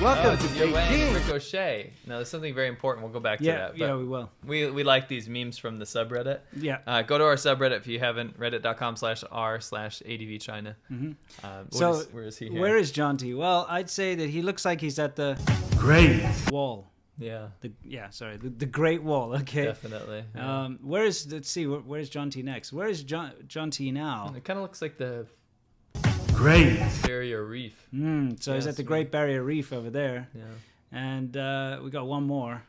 Welcome to Beijing. Ricochet. No, there's something very important. We'll go back to that. Yeah, we will. We like these memes from the subreddit. Yeah. Go to our subreddit if you haven't. Reddit.com/r/ADVChina. Where is he here? Where is John T? Well, I'd say that he looks like he's at the Great Wall. Yeah. The Great Wall. Okay. Definitely. Yeah. Let's see. Where's John T next? Where is John T now? It kind of looks like the Great Barrier Reef. So he's at the Great Barrier Reef over there. Yeah. And we got one more.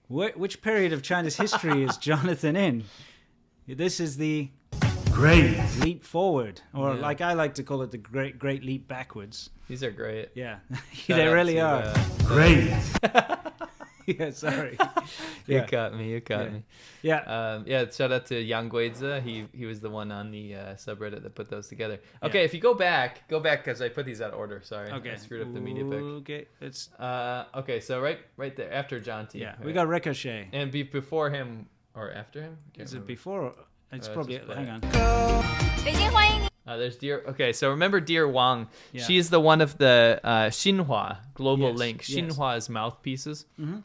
Which period of China's history is Jonathan in? This is the Great Leap Forward, or like I like to call it, the Great Leap Backwards. These are great. Yeah, they really are. Great. Yeah, sorry. You caught me. Yeah. Shout out to Yang Guizi. He was the one on the subreddit that put those together. Okay, if you go back because I put these out of order. Sorry. Okay. I screwed up the media pick. Okay, it's. Okay, so right there after John T. Yeah, right? we got Ricochet. And before him or after him? Is it before? It's probably. Hang on. There's Dear. Okay, so remember Dear Wang. Yeah. She's the one of the Xinhua Global Link. Yes. Xinhua's mouthpieces. Mm-hmm.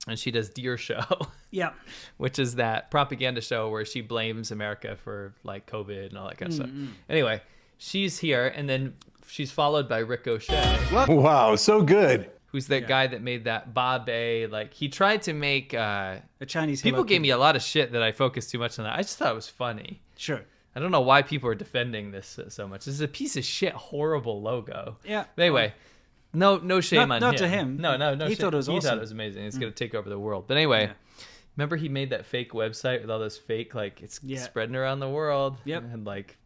And she does Dear Show. Yeah. Which is that propaganda show where she blames America for like COVID and all that kind of stuff. Anyway, she's here, and then she's followed by Ricochet. Wow, so good. Who's that guy that made that Ba Bei? Like, he tried to make a Chinese. People gave me a lot of shit that I focused too much on that. I just thought it was funny. Sure. I don't know why people are defending this so much. This is a piece of shit, horrible logo. Yeah. But anyway, no shame on him. Not to him. No. He shame. thought it was awesome. He thought it was amazing. It's going to take over the world. But anyway, remember he made that fake website with all those fake, like, it's spreading around the world. Yep. And like,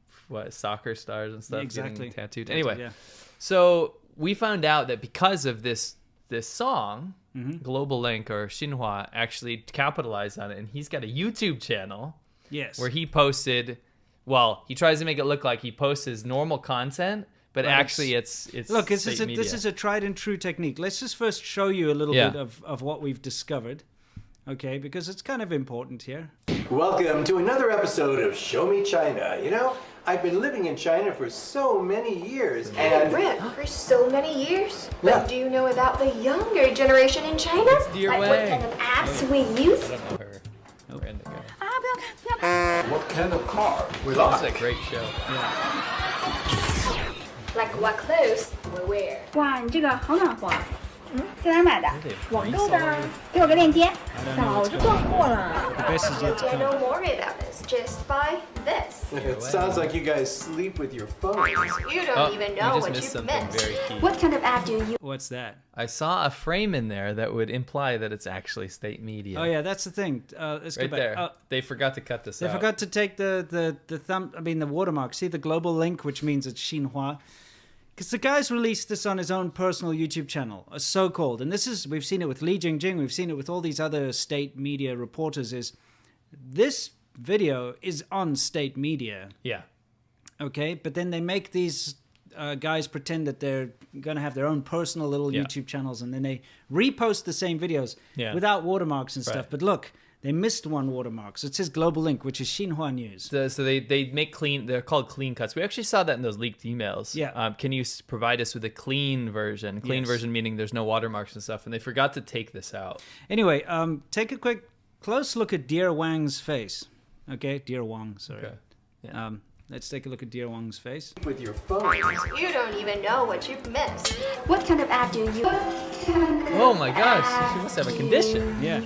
soccer stars and stuff exactly. getting tattooed. Anyway, so we found out that because of this song, Global Link or Xinhua actually capitalized on it, and he's got a YouTube channel. Yes. Where he posted. Well, he tries to make it look like he posts his normal content, but actually it's look. This media. is a tried and true technique. Let's just first show you a little bit of what we've discovered, okay? Because it's kind of important here. Welcome to another episode of Show Me China. You know, I've been living in China for so many years, and Rip, for so many years. But do you know about the younger generation in China? It's Dear like Wei. what kind of apps we use? I don't know her. Random guy. what kind of car we It's like? a great show. Like what clothes we wear. 哇，你这个好暖和。在哪儿买的？网购的。给我个链接。早就断货了。 The best is yet to Don't come. worry about this. Just buy this. It sounds like you guys sleep with your phones. You don't even know you just what missed you something missed. very key. What kind of app do you use? What's that? I saw a frame in there that would imply that it's actually state media. Oh yeah, that's the thing. Let's Right go there. back. They forgot to cut this They out. forgot to take the the watermark. See the global link, which means it's Xinhua. Because the guy's released this on his own personal YouTube channel, a so-called, and we've seen it with Li Jingjing, we've seen it with all these other state media reporters, is this video is on state media, Yeah. okay? But then they make these guys pretend that they're going to have their own personal little YouTube channels, and then they repost the same videos without watermarks and stuff. But look, they missed one watermark. So it says global link, which is Xinhua News. So they make clean. They're called clean cuts. We actually saw that in those leaked emails. Yeah. Can you provide us with a clean version? Clean version meaning there's no watermarks and stuff. And they forgot to take this out. Anyway, take a quick close look at Dear Wang's face. Okay, Dear Wang. Sorry. Okay. Yeah. Let's take a look at Dear Wang's face. With your phones. You don't even know what you've missed. What kind of app do you use? Oh my gosh, she must have a condition. Yeah.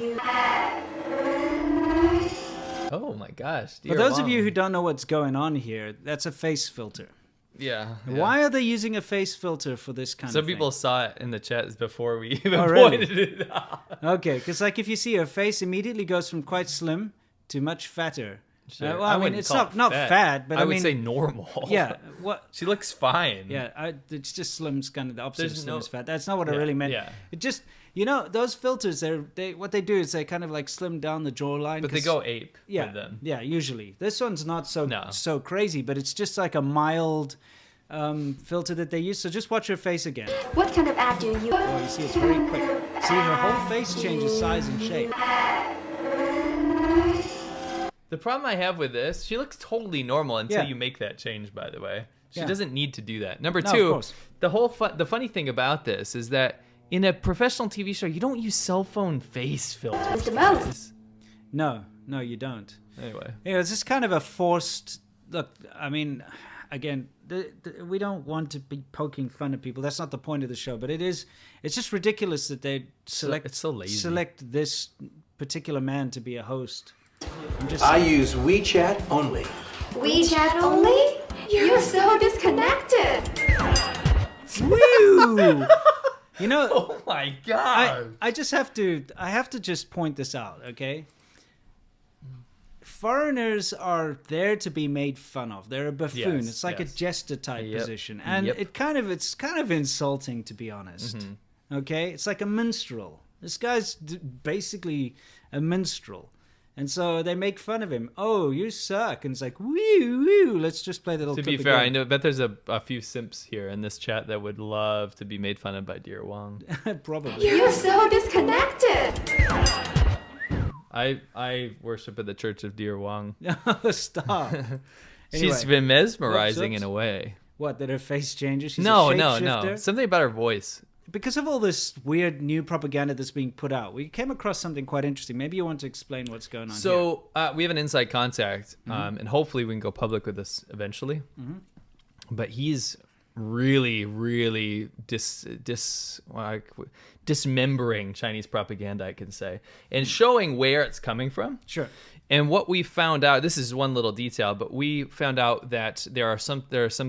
Oh my gosh. For those of you who don't know what's going on here, that's a face filter. Yeah. Why are they using a face filter for this kind of Some thing? people saw it in the chat before we even really? pointed it out. Okay, because like if you see her face immediately goes from quite slim to much fatter. Sure. Well, I mean, wouldn't it's call not it fat, but I would mean, say normal. Yeah. What? She looks fine. Yeah, it's just slim's kind of the opposite of There's slim no- is fat. That's not what I really meant. yeah. It just, you know, those filters, what they do is they kind of like slim down the jawline. But they 'cause- go ape yeah, with them. Yeah, usually. This one's not so No. so crazy, but it's just like a mild filter that they use. So just watch her face again. What kind of app do you use? Oh, you see, it's very quick. See, her whole face changes size and shape. The problem I have with this, she looks totally normal until Yeah. you make that change, by the way. She Yeah. doesn't need to do that. Number No, of two, course. the funny thing about this is that in a professional TV show, you don't use cell phone face filters. The most. No, you don't. Anyway. Yeah, it's just kind of a forced look. I mean, again, we don't want to be poking fun at people. That's not the point of the show. But it's just ridiculous that they It's so lazy. select this particular man to be a host. I use WeChat only. WeChat only? You're so disconnected. Woo! You know, Oh my god. I have to just point this out, okay? Foreigners are there to be made fun of. They're a buffoon. Yes, It's like yes. a jester type Yep. position, and Yep. it's kind of insulting, to be honest. Okay, it's like a minstrel. This guy's basically a minstrel, and so they make fun of him. Oh, you suck, and it's like woo woo. Let's just play the little. To clip be fair, again. I bet there's a few simps here in this chat that would love to be made fun of by Dear Wang. Probably. You're so disconnected. I worship at the Church of Dear Wang. Stop. She's Anyway. been mesmerizing Whoops. in a way. What? That her face changes? She's No. a shapeshifter? Something about her voice. Because of all this weird new propaganda that's being put out, we came across something quite interesting. Maybe you want to explain what's going on here. So we have an inside contact, and hopefully we can go public with this eventually. But he's really, really dismembering Chinese propaganda, I can say, and showing where it's coming from. Sure. And what we found out, this is one little detail, but we found out that there are some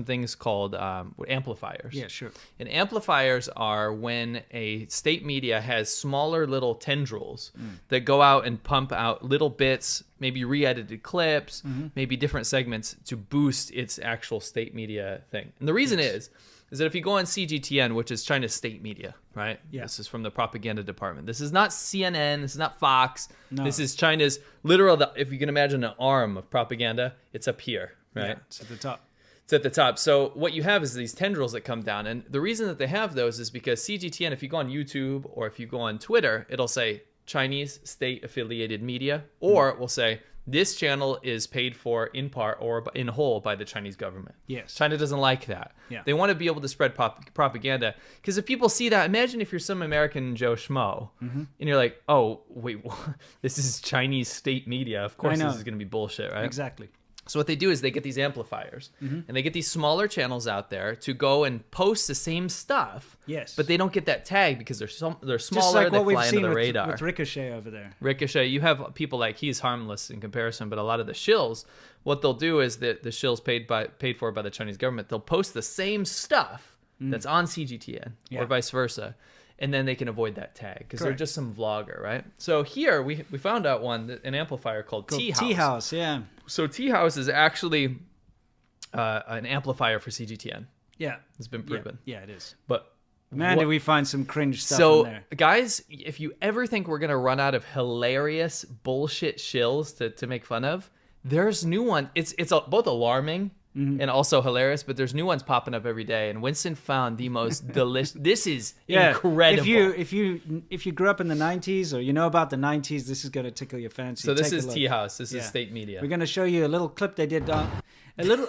things called amplifiers. Yeah, sure. And amplifiers are when a state media has smaller little tendrils that go out and pump out little bits, maybe re-edited clips, maybe different segments to boost its actual state media thing. And the reason is that if you go on CGTN, which is China's state media, right? Yeah. This is from the propaganda department. This is not CNN. This is not Fox. No. This is China's literal, if you can imagine an arm of propaganda, it's up here, right? Yeah, it's at the top. It's at the top. So what you have is these tendrils that come down. And the reason that they have those is because CGTN, if you go on YouTube or if you go on Twitter, it'll say Chinese state affiliated media, or it will say this channel is paid for in part or in whole by the Chinese government. Yes. China doesn't like that. Yeah. They want to be able to spread propaganda. Because if people see that, imagine if you're some American Joe Schmo and you're like, oh, wait, this is Chinese state media. Of course know. this is going to be bullshit, right? Exactly. So what they do is they get these amplifiers and they get these smaller channels out there to go and post the same stuff. Yes. But they don't get that tag because they're smaller, Just like they what we've fly seen under the with, radar. with Ricochet over there. Ricochet, you have people like he's harmless in comparison, but a lot of the shills, what they'll do is that the shills paid for by the Chinese government, they'll post the same stuff that's on CGTN Yeah. or vice versa, and then they can avoid that tag because they're Correct. just some vlogger, right? So here we found out an amplifier called T-House. T-House, yeah. So T-House is actually an amplifier for CGTN. Yeah. It's been proven. Yeah, it is. But Man, what- did we find some cringe stuff so, in there. guys, if you ever think we're gonna run out of hilarious bullshit shills to make fun of, there's new one. It's both alarming and also hilarious, but there's new ones popping up every day. And Winston found the most delicious. This is incredible. If you grew up in the 90s or you know about the 90s, this is going to tickle your fancy. So this Take a is look. T-House. This Yeah. is state media. We're going to show you a little clip they did on a little.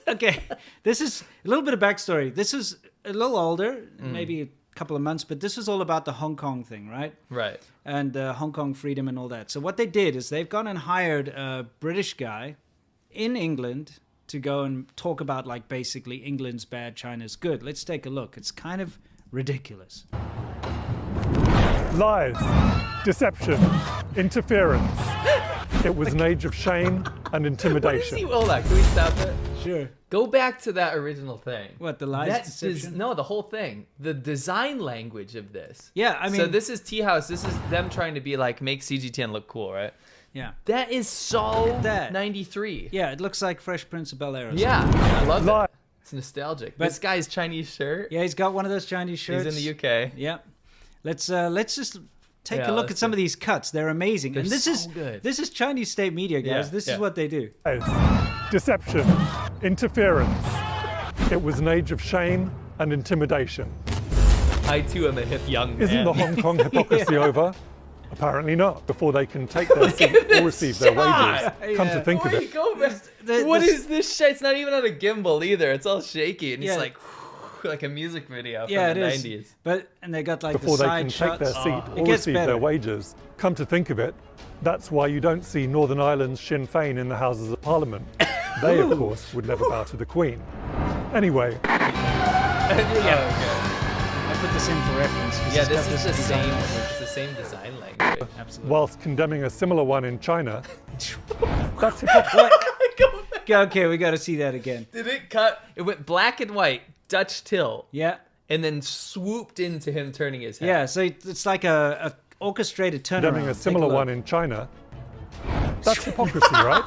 Okay, this is a little bit of backstory. This is a little older, maybe a couple of months, but this is all about the Hong Kong thing, right? Right. And Hong Kong freedom and all that. So what they did is they've gone and hired a British guy in England to go and talk about, like, basically England's bad, China's good. Let's take a look. It's kind of ridiculous. Lies, deception, interference. It was an age of shame and intimidation. Hold on. Can we stop it? Sure. Go back to that original thing. What, the lies, deception? No, the whole thing. The design language of this. Yeah, I mean... So this is T-House. This is them trying to be like, make CGTN look cool, right? Yeah. That is so that. 93. Yeah, it looks like Fresh Prince of Bel-Air. or Yeah, something. I love Lie. it. It's nostalgic. But- This guy's Chinese shirt. Yeah, he's got one of those Chinese shirts. He's in the UK. Yeah. Let's just take Yeah, a look let's at some do of these cuts. They're amazing. They're and this so is good. This is Chinese state media, guys. Yeah, This yeah. is what they do. Lies, deception, interference. It was an age of shame and intimidation. I too am a hip young man. Isn't the Hong Kong hypocrisy over? Apparently not, before they can take their seat or receive their wages. Come to think of it, What is this shit? It's not even on a gimbal either. It's all shaky, and it's like a music video from the 90s. And they got like before the they side can shots. take their seat It or gets receive better. their wages. Come to think of it, that's why you don't see Northern Ireland's Sinn Féin in the Houses of Parliament. They, of course, would never bow to the Queen. Anyway. I put this in for reference. Yeah, this is the same. It's the same design language. Absolutely. Whilst condemning a similar one in China, that's hypocrisy. Okay, we got to see that again. Did it cut? It went black and white, Dutch tilt, Yeah. and then swooped into him turning his head. Yeah, so it's like a orchestrated turnaround. Condemning a similar one in China, that's hypocrisy, right?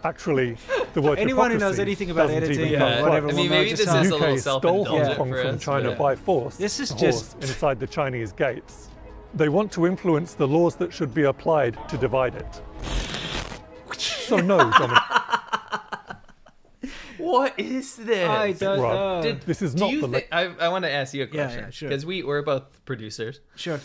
Actually, the word Anyone who knows hypocrisy anything about doesn't editing even or come whatever close. will know maybe just this how- is a The little UK stole Hong self-indulgent Kong for from us, China but- by force. This is to just- horse inside the Chinese gates. They want to influence the laws that should be applied to divide it. So no, Dominic, What is this? I don't Rob, know. this is Do not you the... think? I want to ask you a Yeah, question yeah, sure. because we're both producers. Sure.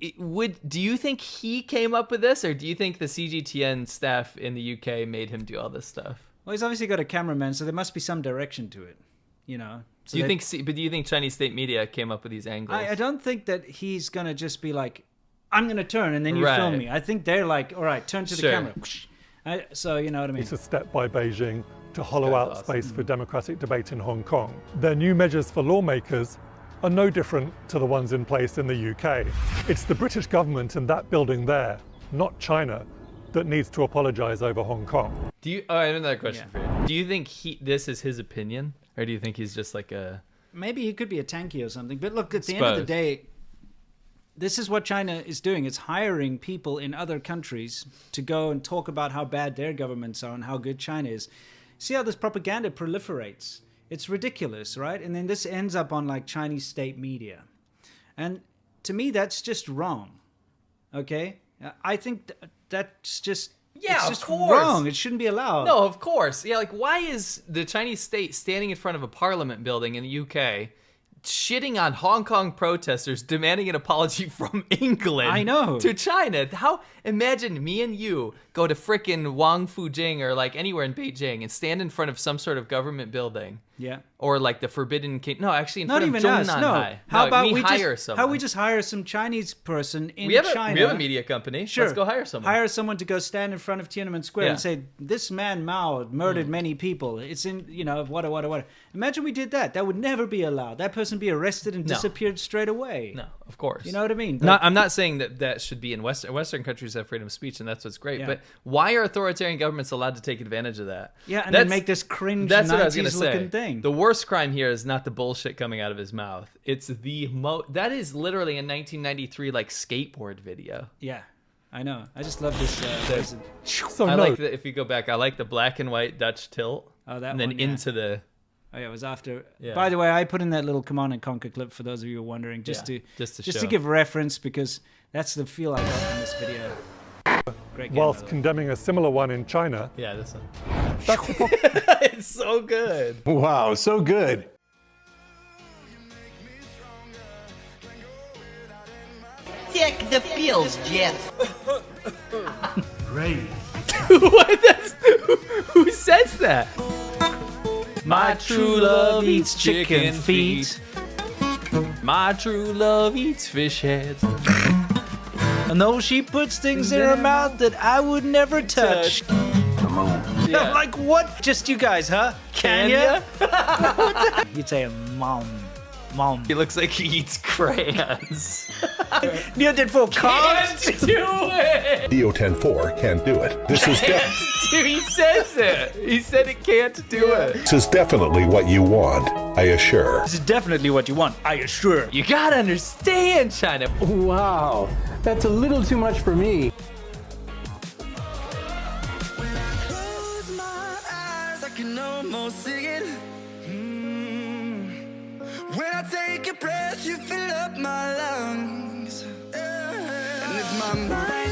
Do you think he came up with this, or do you think the CGTN staff in the UK made him do all this stuff? Well, he's obviously got a cameraman, so there must be some direction to it, you know. So Do you they- think? But do you think Chinese state media came up with these angles? I don't think that he's gonna just be like, "I'm gonna turn," and then you Right. film me. I think they're like, "All right, turn to the Sure. camera." So you know what I mean. It's a step by Beijing to hollow That's out awesome. space for democratic debate in Hong Kong. Their new measures for lawmakers are no different to the ones in place in the UK. It's the British government and that building there, not China, that needs to apologise over Hong Kong. Do you? Oh, I have another question for you. Do you think this is his opinion, or do you think he's just like a? Maybe he could be a tanky or something. But look, at the end of the Suppose. day, this is what China is doing. It's hiring people in other countries to go and talk about how bad their governments are and how good China is. See how this propaganda proliferates? It's ridiculous, right? And then this ends up on like Chinese state media. And to me, that's just wrong. Okay? I think that's just... Yeah, it's of just course. wrong. It shouldn't be allowed. No, of course. Yeah, like why is the Chinese state standing in front of a parliament building in the UK shitting on Hong Kong protesters demanding an apology from England I know. to China? How imagine me and you go to frickin' Wang Fujing or like anywhere in Beijing and stand in front of some sort of government building. Yeah. Or like the Forbidden King. No, actually in Not front even of us. No. Zhongnanhai. How about we hire just someone? how we just hire some Chinese person in we have China? we have a media company. Sure. Let's go hire someone. Hire someone to go stand in front of Tiananmen Square Yeah. and say, "This man Mao murdered many people. It's in what. Imagine we did that. That would never be allowed. That person be arrested and No. disappeared straight away. No, of course. You know what I mean? I'm not saying that should be in Western countries have freedom of speech, and that's what's great. Yeah. But why are authoritarian governments allowed to take advantage of that? Yeah, and then make this cringe That's what I was 90s gonna say. looking thing. The worst crime here is not the bullshit coming out of his mouth. It's that is literally a 1993 like skateboard video. Yeah, I know. I just love this. So I no, like if you go back, I like the black and white Dutch tilt. Oh, that and then one, yeah. into the. Oh yeah, it was after. Yeah. By the way, I put in that little Command and Conquer clip for those of you who are wondering, just Yeah, to just to show. give reference, because that's the feel I got from this video. Great game, by whilst the way. condemning a similar one in China, Yeah, this one. that's hypocrisy. It's so good. Wow, so good. Take the pills, Jeff. What? Who says that? My true love eats chicken feet. My true love eats fish heads. And though she puts things in her mouth that I would never touch. Yeah. Like what? Just you guys, huh? Can ya? ya? You'd say mom. Mom. He looks like he eats crayons. Neil did for Can't do it. DO-10-4 can't do it. This is Dude, he says it. He said it can't do it. this is definitely what you want, I assure. This is definitely what you want, I assure. You gotta understand, China. Wow, that's a little too much for me. Close my eyes, I can almost see it. When I take a breath, you fill up my lungs. And if my mind